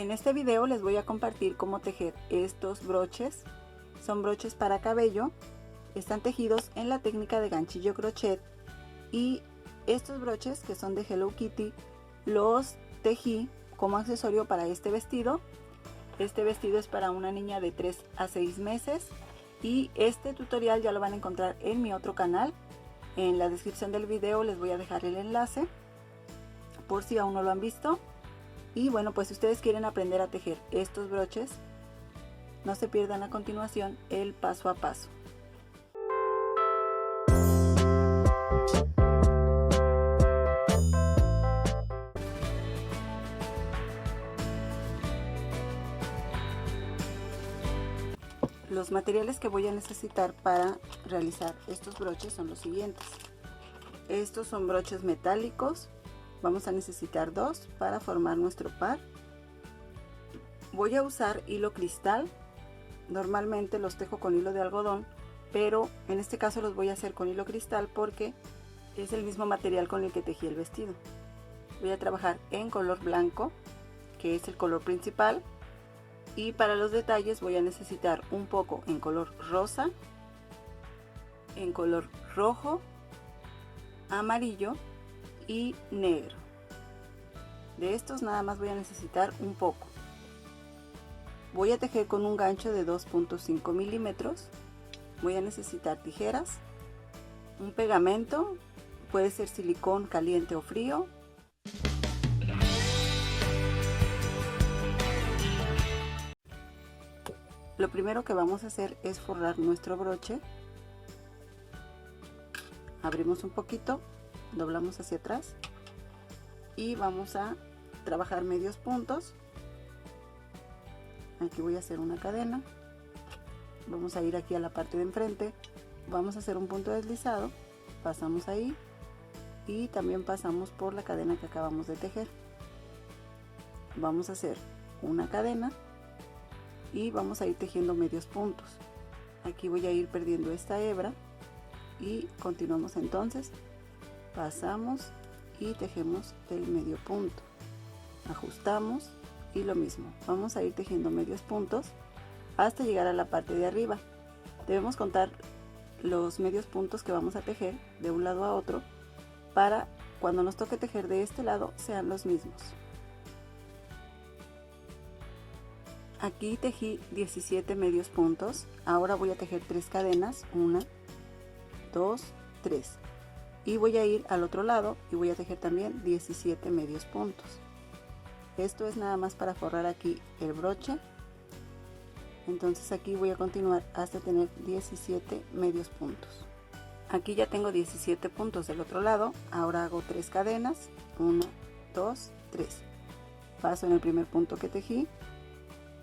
En este video les voy a compartir cómo tejer estos broches. Son broches para cabello, están tejidos en la técnica de ganchillo crochet y estos broches, que son de Hello Kitty, los tejí como accesorio para este vestido. Este vestido es para una niña de 3 a 6 meses y este tutorial ya lo van a encontrar en mi otro canal. En la descripción del video les voy a dejar el enlace por si aún no lo han visto. Y bueno, pues si ustedes quieren aprender a tejer estos broches, no se pierdan a continuación el paso a paso. Los materiales que voy a necesitar para realizar estos broches son los siguientes. Estos son broches metálicos. Vamos a necesitar 2 para formar nuestro par. Voy a usar hilo cristal. Normalmente los tejo con hilo de algodón, pero en este caso los voy a hacer con hilo cristal porque es el mismo material con el que tejí el vestido. Voy a trabajar en color blanco, que es el color principal, y para los detalles voy a necesitar un poco en color rosa, en color rojo, amarillo y negro. De estos nada más voy a necesitar un poco. Voy a tejer con un gancho de 2.5 milímetros. Voy a necesitar tijeras, un pegamento, puede ser silicón caliente o frío, lo primero que vamos a hacer es forrar nuestro broche. Abrimos un poquito, doblamos hacia atrás y vamos a trabajar medios puntos. Aquí voy a hacer una cadena, vamos a ir aquí a la parte de enfrente, vamos a hacer un punto deslizado, pasamos ahí y también pasamos por la cadena que acabamos de tejer. Vamos a hacer una cadena y vamos a ir tejiendo medios puntos. Aquí voy a ir perdiendo esta hebra y continuamos entonces, pasamos y tejemos el medio punto, ajustamos y lo mismo, vamos a ir tejiendo medios puntos hasta llegar a la parte de arriba. Debemos contar los medios puntos que vamos a tejer de un lado a otro para cuando nos toque tejer de este lado sean los mismos. Aquí tejí 17 medios puntos, ahora voy a tejer 3 cadenas, 1, 2, 3 y voy a ir al otro lado y voy a tejer también 17 medios puntos. Esto es nada más para forrar aquí el broche, entonces aquí voy a continuar hasta tener 17 medios puntos. Aquí ya tengo 17 puntos del otro lado, ahora hago 3 cadenas, 1, 2, 3, paso en el primer punto que tejí,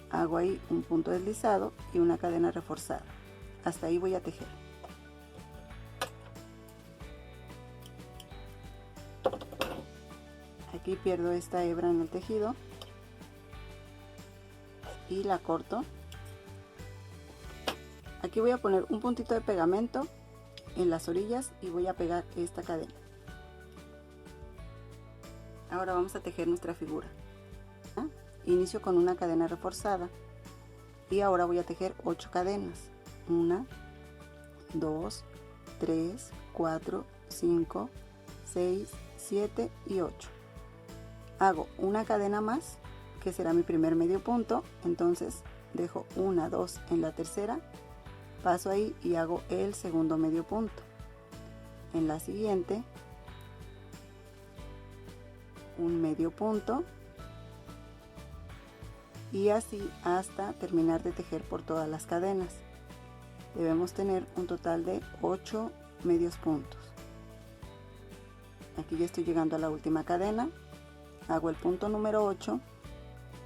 hago ahí un punto deslizado y una cadena reforzada, hasta ahí voy a tejer. Aquí pierdo esta hebra en el tejido y la corto. Aquí voy a poner un puntito de pegamento en las orillas y voy a pegar esta cadena. Ahora vamos a tejer nuestra figura. Inicio con una cadena reforzada y ahora voy a tejer 8 cadenas, 1, 2, 3, 4, 5, 6, 7 y 8. Hago una cadena más que será mi primer medio punto, entonces dejo 1, 2 en la tercera, paso ahí y hago el segundo medio punto. En la siguiente un medio punto y así hasta terminar de tejer por todas las cadenas. Debemos tener un total de 8 medios puntos. Aquí ya estoy llegando a la última cadena, hago el punto número 8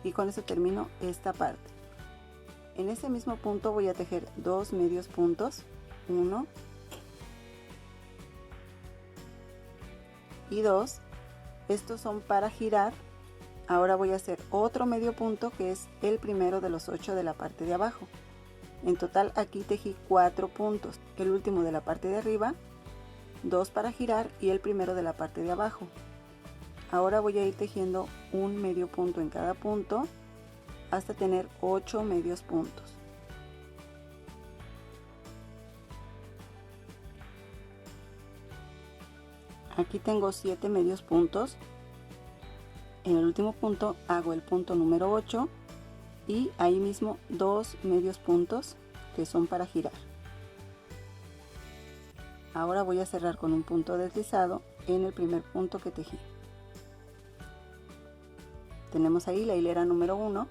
y con eso termino esta parte. En ese mismo punto voy a tejer 2 medios puntos, 1 y 2. Estos son para girar. Ahora voy a hacer otro medio punto que es el primero de los 8 de la parte de abajo. En total aquí tejí 4 puntos, el último de la parte de arriba, 2 para girar y el primero de la parte de abajo. Ahora voy a ir tejiendo un medio punto en cada punto hasta tener 8 medios puntos. Aquí tengo 7 medios puntos. En el último punto hago el punto número 8 y ahí mismo 2 medios puntos que son para girar. Ahora voy a cerrar con un punto deslizado en el primer punto que tejí. Tenemos ahí la hilera número 1,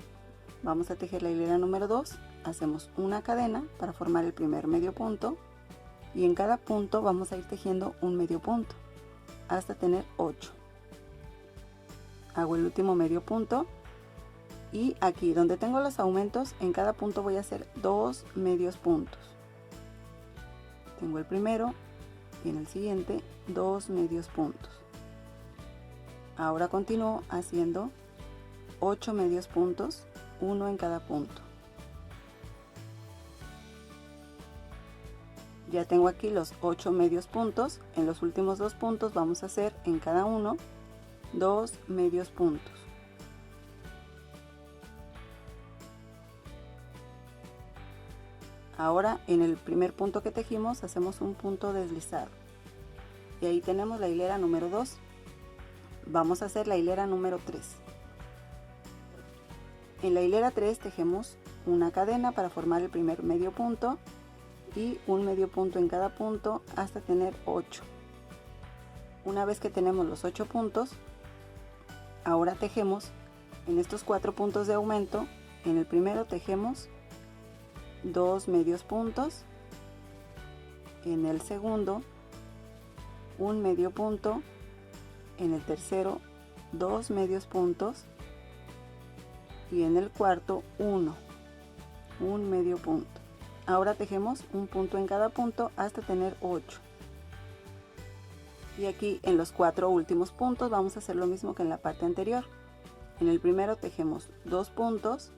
vamos a tejer la hilera número 2, hacemos una cadena para formar el primer medio punto y en cada punto vamos a ir tejiendo un medio punto hasta tener 8. Hago el último medio punto y aquí donde tengo los aumentos en cada punto voy a hacer 2 medios puntos. Tengo el primero y en el siguiente 2 medios puntos. Ahora continúo haciendo 8 medios puntos, uno en cada punto. Ya tengo aquí los 8 medios puntos. En los últimos 2 puntos vamos a hacer en cada uno 2 medios puntos. Ahora en el primer punto que tejimos hacemos un punto deslizado y ahí tenemos la hilera número 2. Vamos a hacer la hilera número 3. En la hilera 3 tejemos una cadena para formar el primer medio punto y un medio punto en cada punto hasta tener 8. Una vez que tenemos los 8 puntos, ahora tejemos en estos 4 puntos de aumento. En el primero tejemos 2 medios puntos, en el segundo un medio punto, en el tercero 2 medios puntos y en el cuarto un medio punto. Ahora tejemos un punto en cada punto hasta tener 8. Y aquí en los 4 últimos puntos vamos a hacer lo mismo que en la parte anterior. En el primero tejemos 2 puntos,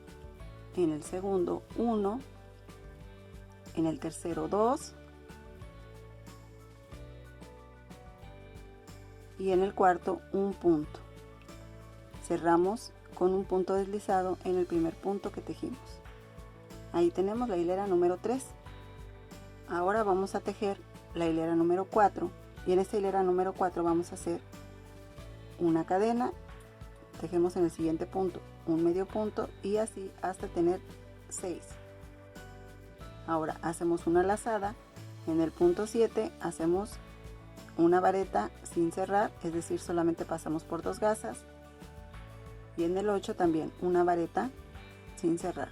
en el segundo 1, en el tercero 2 y en el cuarto un punto. Cerramos con un punto deslizado en el primer punto que tejimos. Ahí tenemos la hilera número 3. Ahora vamos a tejer la hilera número 4 y en esta hilera número 4 vamos a hacer una cadena, tejemos en el siguiente punto un medio punto y así hasta tener 6. Ahora hacemos una lazada, en el punto 7 hacemos una vareta sin cerrar, es decir, solamente pasamos por 2 gasas, y en el 8 también una vareta sin cerrar.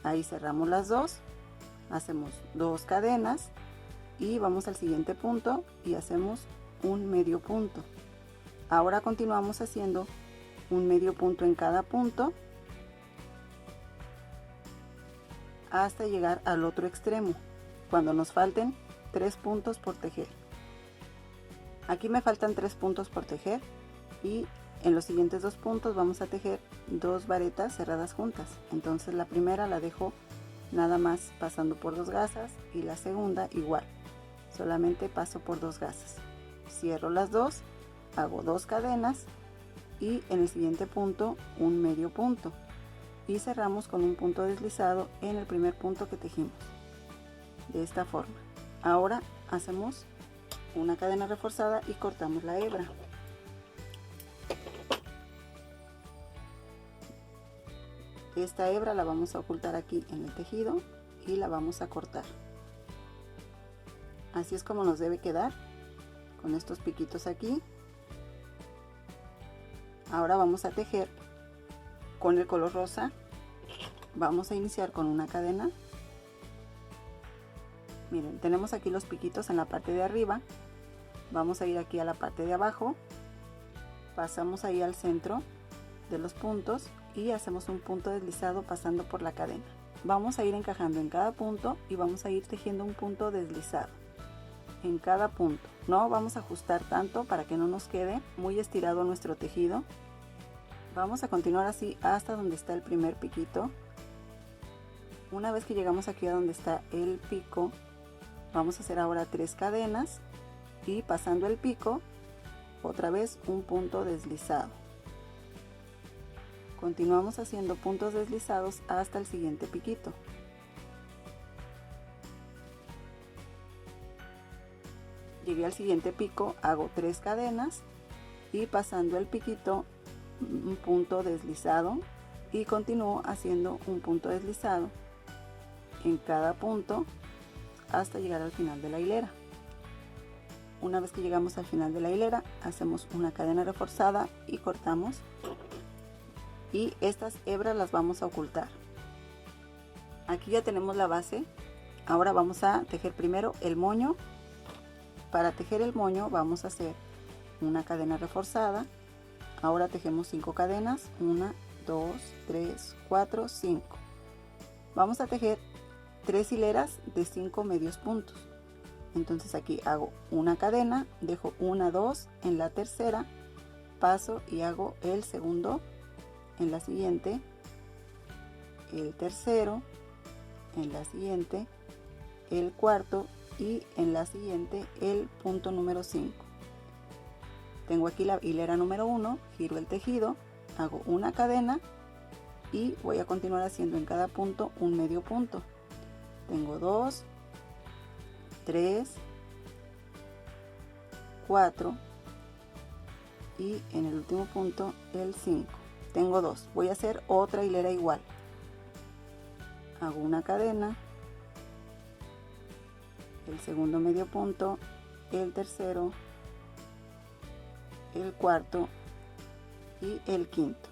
Ahí cerramos las dos, hacemos 2 cadenas y vamos al siguiente punto y hacemos un medio punto. Ahora continuamos haciendo un medio punto en cada punto hasta llegar al otro extremo, cuando nos falten 3 puntos por tejer. Aquí me faltan 3 puntos por tejer y en los siguientes 2 puntos vamos a tejer 2 varetas cerradas juntas. Entonces la primera la dejo nada más pasando por 2 gasas y la segunda igual, solamente paso por 2 gasas. Cierro las dos, hago 2 cadenas y en el siguiente punto un medio punto y cerramos con un punto deslizado en el primer punto que tejimos, de esta forma. Ahora hacemos una cadena reforzada y cortamos la hebra. Esta hebra la vamos a ocultar aquí en el tejido y la vamos a cortar. Así es como nos debe quedar, con estos piquitos aquí. Ahora vamos a tejer con el color rosa. Vamos a iniciar con una cadena. Miren, tenemos aquí los piquitos en la parte de arriba. Vamos a ir aquí a la parte de abajo, pasamos ahí al centro de los puntos y hacemos un punto deslizado pasando por la cadena. Vamos a ir encajando en cada punto y vamos a ir tejiendo un punto deslizado en cada punto. No vamos a ajustar tanto para que no nos quede muy estirado nuestro tejido. Vamos a continuar así hasta donde está el primer piquito. Una vez que llegamos aquí a donde está el pico, vamos a hacer ahora 3 cadenas y pasando el pico otra vez un punto deslizado. Continuamos haciendo puntos deslizados hasta el siguiente piquito. Llegué al siguiente pico, hago 3 cadenas y pasando el piquito un punto deslizado y continúo haciendo un punto deslizado en cada punto hasta llegar al final de la hilera. Una vez que llegamos al final de la hilera, hacemos una cadena reforzada y cortamos, y estas hebras las vamos a ocultar. Aquí ya tenemos la base. Ahora vamos a tejer primero el moño. Para tejer el moño vamos a hacer una cadena reforzada. Ahora tejemos 5 cadenas, 1, 2, 3, 4, 5. Vamos a tejer 3 hileras de 5 medios puntos. Entonces aquí hago una cadena, dejo 1, 2 en la tercera, paso y hago el segundo en la siguiente, el tercero en la siguiente, el cuarto y en la siguiente el punto número 5. Tengo aquí la hilera número 1, giro el tejido, hago una cadena y voy a continuar haciendo en cada punto un medio punto. Tengo 2, 3, 4 y en el último punto el 5. Tengo 2. Voy a hacer otra hilera igual. Hago una cadena, el segundo medio punto, el tercero, el cuarto y el quinto.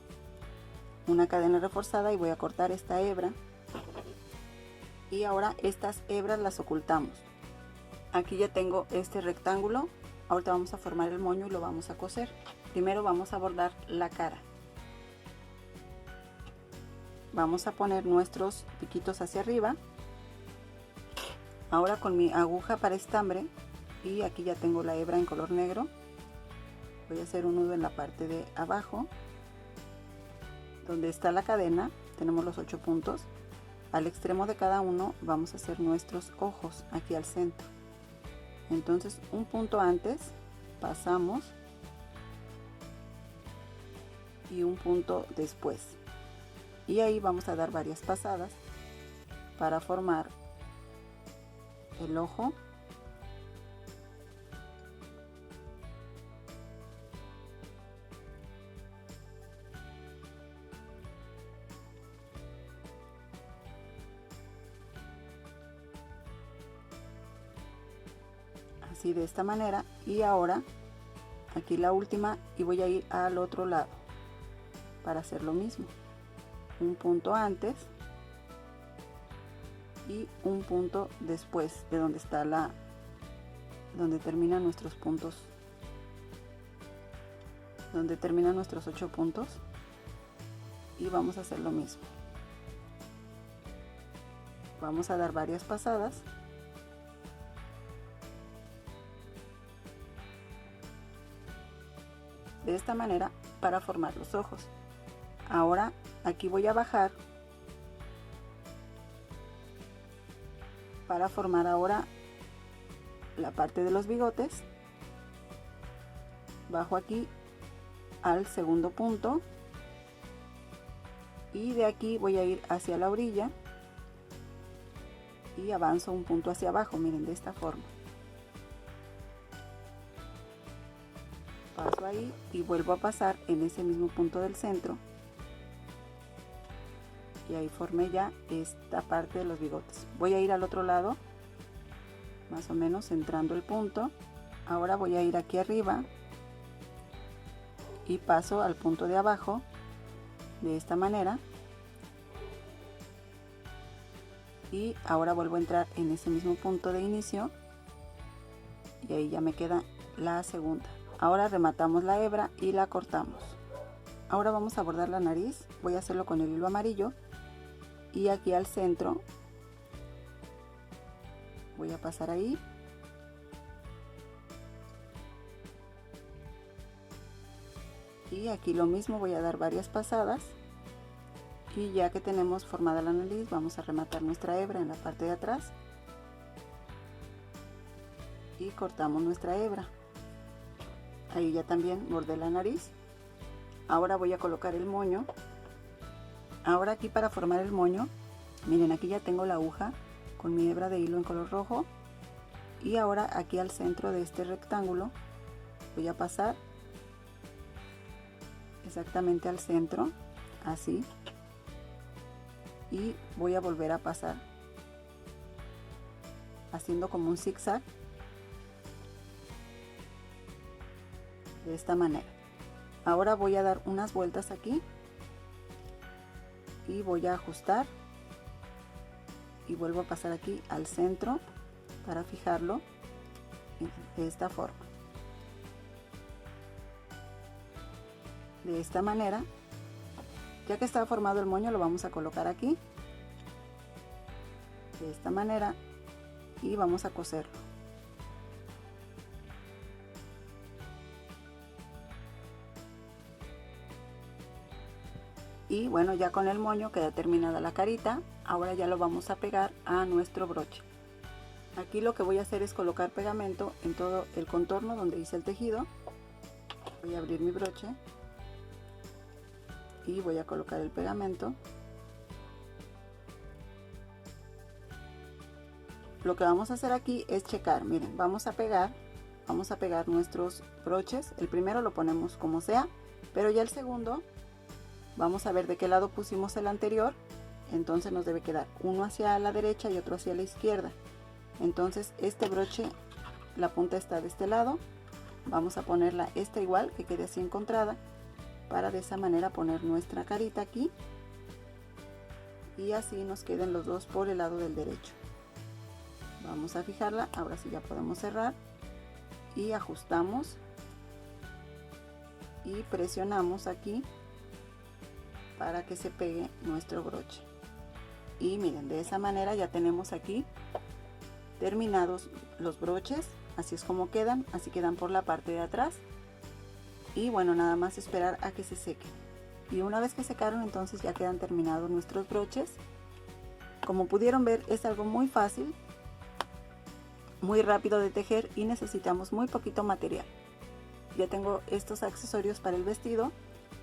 Una cadena reforzada y voy a cortar esta hebra. Y ahora estas hebras las ocultamos. Aquí ya tengo este rectángulo. Ahorita vamos a formar el moño y lo vamos a coser. Primero vamos a bordar la cara. Vamos a poner nuestros piquitos hacia arriba. Ahora con mi aguja para estambre, y aquí ya tengo la hebra en color negro, voy a hacer un nudo en la parte de abajo donde está la cadena. Tenemos los 8 puntos. Al extremo de cada uno vamos a hacer nuestros ojos aquí al centro. Entonces un punto antes pasamos y un punto después, y ahí vamos a dar varias pasadas para formar el ojo, así de esta manera. Y ahora aquí la última, y voy a ir al otro lado para hacer lo mismo. Un punto antes y un punto después de donde está donde terminan nuestros puntos, donde terminan nuestros 8 puntos, y vamos a hacer lo mismo. Vamos a dar varias pasadas de esta manera para formar los ojos. Ahora aquí voy a bajar para formar ahora la parte de los bigotes. Bajo aquí al segundo punto y de aquí voy a ir hacia la orilla y avanzo un punto hacia abajo, miren, de esta forma. Paso ahí y vuelvo a pasar en ese mismo punto del centro, y ahí formé ya esta parte de los bigotes. Voy a ir al otro lado, más o menos centrando el punto. Ahora voy a ir aquí arriba y paso al punto de abajo de esta manera, y ahora vuelvo a entrar en ese mismo punto de inicio y ahí ya me queda la segunda. Ahora rematamos la hebra y la cortamos. Ahora vamos a bordar la nariz. Voy a hacerlo con el hilo amarillo, y aquí al centro voy a pasar ahí y aquí lo mismo, voy a dar varias pasadas, y ya que tenemos formada la nariz vamos a rematar nuestra hebra en la parte de atrás y cortamos nuestra hebra. Ahí ya también bordé la nariz. Ahora voy a colocar el moño Ahora aquí para formar el moño, miren, aquí ya tengo la aguja con mi hebra de hilo en color rojo, y ahora aquí al centro de este rectángulo voy a pasar exactamente al centro, así, y voy a volver a pasar haciendo como un zigzag de esta manera. Ahora voy a dar unas vueltas aquí y voy a ajustar y vuelvo a pasar aquí al centro para fijarlo de esta forma. De esta manera, ya que está formado el moño, lo vamos a colocar aquí de esta manera y vamos a coserlo. Y bueno, ya con el moño queda terminada la carita. Ahora ya lo vamos a pegar a nuestro broche. Aquí lo que voy a hacer es colocar pegamento en todo el contorno donde hice el tejido. Voy a abrir mi broche y voy a colocar el pegamento. Lo que vamos a hacer aquí es checar. Miren, vamos a pegar nuestros broches. El primero lo ponemos como sea, pero ya el segundo vamos a ver de qué lado pusimos el anterior. Entonces nos debe quedar uno hacia la derecha y otro hacia la izquierda. Entonces este broche, la punta está de este lado, vamos a ponerla esta igual, que quede así encontrada, para de esa manera poner nuestra carita aquí y así nos queden los dos por el lado del derecho. Vamos a fijarla. Ahora sí ya podemos cerrar y ajustamos y presionamos aquí para que se pegue nuestro broche. Y miren, de esa manera ya tenemos aquí terminados los broches. Así es como quedan, así quedan por la parte de atrás. Y bueno, nada más esperar a que se sequen. Y una vez que secaron, entonces ya quedan terminados nuestros broches. Como pudieron ver, es algo muy fácil, muy rápido de tejer y necesitamos muy poquito material. Ya tengo estos accesorios para el vestido.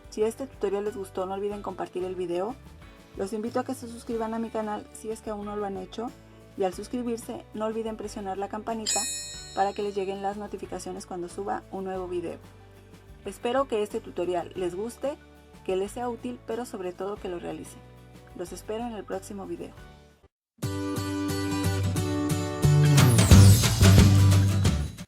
Si este tutorial les gustó, no olviden compartir el video. Los invito a que se suscriban a mi canal si es que aún no lo han hecho, y al suscribirse no olviden presionar la campanita para que les lleguen las notificaciones cuando suba un nuevo video. Espero que este tutorial les guste, que les sea útil, pero sobre todo que lo realicen. Los espero en el próximo video.